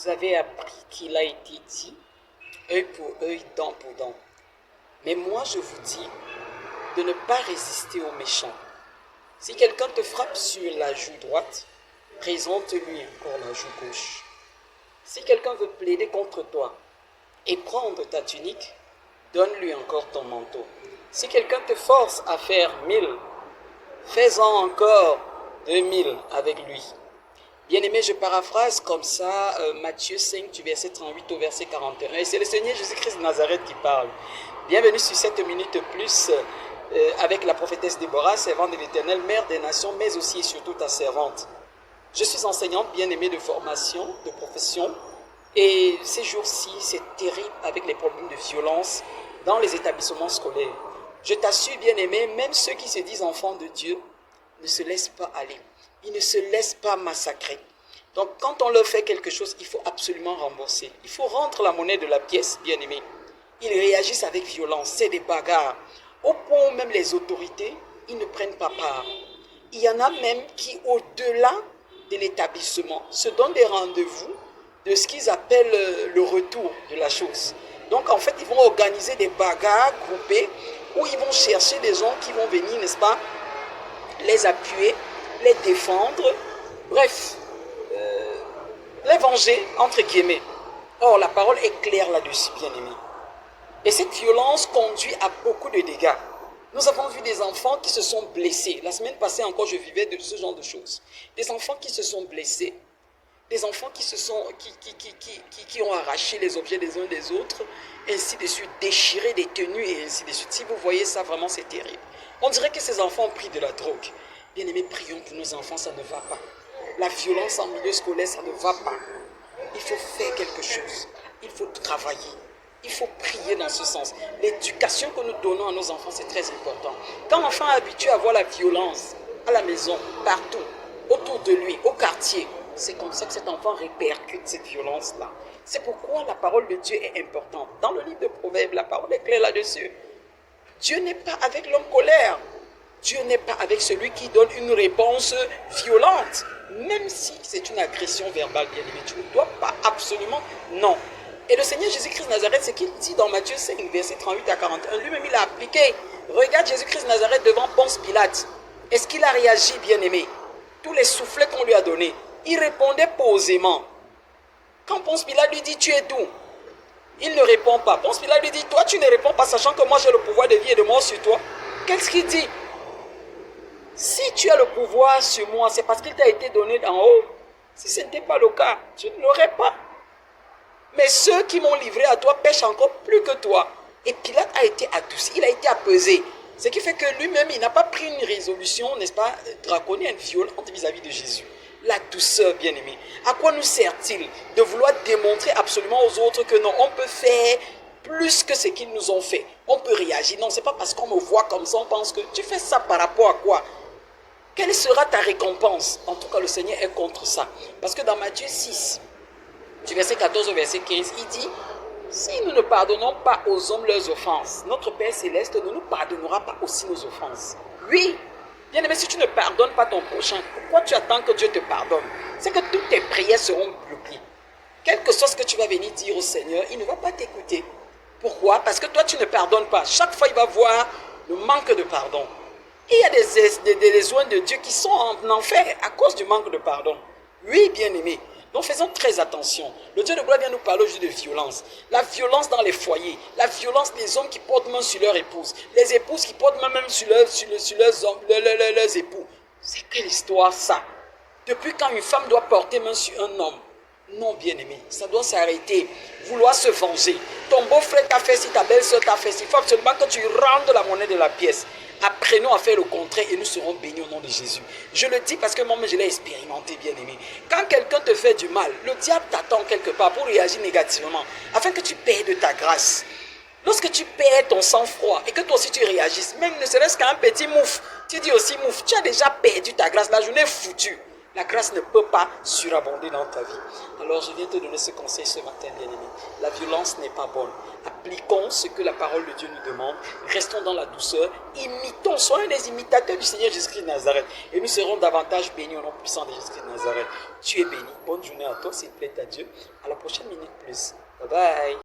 Vous avez appris qu'il a été dit, œil pour œil, dent pour dent. Mais moi, je vous dis de ne pas résister aux méchants. Si quelqu'un te frappe sur la joue droite, présente-lui encore la joue gauche. Si quelqu'un veut plaider contre toi et prendre ta tunique, donne-lui encore ton manteau. Si quelqu'un te force à faire 1000, fais-en encore 2000 avec lui. Bien-aimé, je paraphrase comme ça Matthieu 5, du verset 38 au verset 41. Et c'est le Seigneur Jésus-Christ de Nazareth qui parle. Bienvenue sur 7 minutes plus avec la prophétesse Déborah, servante de l'Éternel, mère des nations, mais aussi et surtout ta servante. Je suis enseignante bien-aimée de formation, de profession. Et ces jours-ci, c'est terrible avec les problèmes de violence dans les établissements scolaires. Je t'assure, bien-aimé, même ceux qui se disent enfants de Dieu ne se laissent pas aller. Ils ne se laissent pas massacrer. Donc, quand on leur fait quelque chose, il faut absolument rembourser. Il faut rendre la monnaie de la pièce, bien-aimé. Ils réagissent avec violence, c'est des bagarres. Au point où même les autorités, ils ne prennent pas part. Il y en a même qui, au-delà de l'établissement, se donnent des rendez-vous de ce qu'ils appellent le retour de la chose. Donc, en fait, ils vont organiser des bagarres groupées où ils vont chercher des gens qui vont venir, n'est-ce pas, les appuyer, les défendre, bref, les venger, entre guillemets. Or, la parole est claire là-dessus, bien-aimés. Et cette violence conduit à beaucoup de dégâts. Nous avons vu des enfants qui se sont blessés. La semaine passée encore, je vivais de ce genre de choses. Des enfants qui se sont blessés. Des enfants qui ont arraché les objets des uns des autres, ainsi de suite, déchiré des tenues et ainsi de suite. Si vous voyez ça, vraiment, c'est terrible. On dirait que ces enfants ont pris de la drogue. Bien-aimés, prions pour nos enfants, ça ne va pas. La violence en milieu scolaire, ça ne va pas. Il faut faire quelque chose. Il faut travailler. Il faut prier dans ce sens. L'éducation que nous donnons à nos enfants, c'est très important. Quand l'enfant est habitué à voir la violence à la maison, partout, autour de lui, au quartier, c'est comme ça que cet enfant répercute cette violence-là. C'est pourquoi la parole de Dieu est importante. Dans le livre de Proverbes, la parole est claire là-dessus. Dieu n'est pas avec l'homme colère. Dieu n'est pas avec celui qui donne une réponse violente. Même si c'est une agression verbale, bien aimé, tu ne dois pas absolument, non. Et le Seigneur Jésus-Christ de Nazareth, c'est qu'il dit dans Matthieu 5, verset 38 à 41, lui-même il a appliqué. Regarde Jésus-Christ de Nazareth devant Ponce Pilate. Est-ce qu'il a réagi, bien aimé? Tous les soufflets qu'on lui a donnés, il répondait posément. Quand Ponce Pilate lui dit, tu es d'où? Il ne répond pas. Ponce Pilate lui dit, toi tu ne réponds pas, sachant que moi j'ai le pouvoir de vie et de mort sur toi. Qu'est-ce qu'il dit? Si tu as le pouvoir sur moi, c'est parce qu'il t'a été donné d'en haut. Si ce n'était pas le cas, tu ne l'aurais pas. Mais ceux qui m'ont livré à toi pêchent encore plus que toi. Et Pilate a été adouci, il a été apaisé. Ce qui fait que lui-même, il n'a pas pris une résolution, n'est-ce pas, draconienne, violente vis-à-vis de Jésus. La douceur, bien-aimé. À quoi nous sert-il de vouloir démontrer absolument aux autres que non, on peut faire plus que ce qu'ils nous ont fait. On peut réagir. Non, ce n'est pas parce qu'on me voit comme ça, on pense que tu fais ça par rapport à quoi? Quelle sera ta récompense? En tout cas, le Seigneur est contre ça. Parce que dans Matthieu 6, du verset 14 au verset 15, il dit, si nous ne pardonnons pas aux hommes leurs offenses, notre Père Céleste ne nous pardonnera pas aussi nos offenses. Oui, bien aimé, si tu ne pardonnes pas ton prochain, pourquoi tu attends que Dieu te pardonne? C'est que toutes tes prières seront bloquées. Quel que soit ce que tu vas venir dire au Seigneur, il ne va pas t'écouter. Pourquoi? Parce que toi, tu ne pardonnes pas. Chaque fois, il va voir le manque de pardon. Et il y a des oies de Dieu qui sont en enfer à cause du manque de pardon. Oui, bien aimé. Donc faisons très attention. Le Dieu de gloire vient nous parler aujourd'hui de violence. La violence dans les foyers. La violence des hommes qui portent main sur leur épouse. Les épouses qui portent main même sur leurs époux. C'est quelle histoire ça? Depuis quand une femme doit porter main sur un homme? Non, bien-aimé, ça doit s'arrêter. Vouloir se venger. Ton beau-frère t'a fait ci, ta belle-soeur t'a fait ci. Il faut absolument que tu rendes la monnaie de la pièce. Apprenons à faire le contraire et nous serons bénis au nom de Jésus. Je le dis parce que moi-même je l'ai expérimenté, bien-aimé. Quand quelqu'un te fait du mal, le diable t'attend quelque part pour réagir négativement, afin que tu perdes ta grâce. Lorsque tu perds ton sang-froid et que toi aussi tu réagisses, même ne serait-ce qu'un petit mouf, tu dis aussi mouf, tu as déjà perdu ta grâce, la journée est foutue. La grâce ne peut pas surabonder dans ta vie. Alors je viens te donner ce conseil ce matin, bien-aimé. La violence n'est pas bonne. Appliquons ce que la parole de Dieu nous demande. Restons dans la douceur. Imitons, soyons des imitateurs du Seigneur Jésus-Christ de Nazareth. Et nous serons davantage bénis au nom puissant de Jésus-Christ de Nazareth. Tu es béni. Bonne journée à toi, s'il plaît à Dieu. À la prochaine minute plus. Bye bye.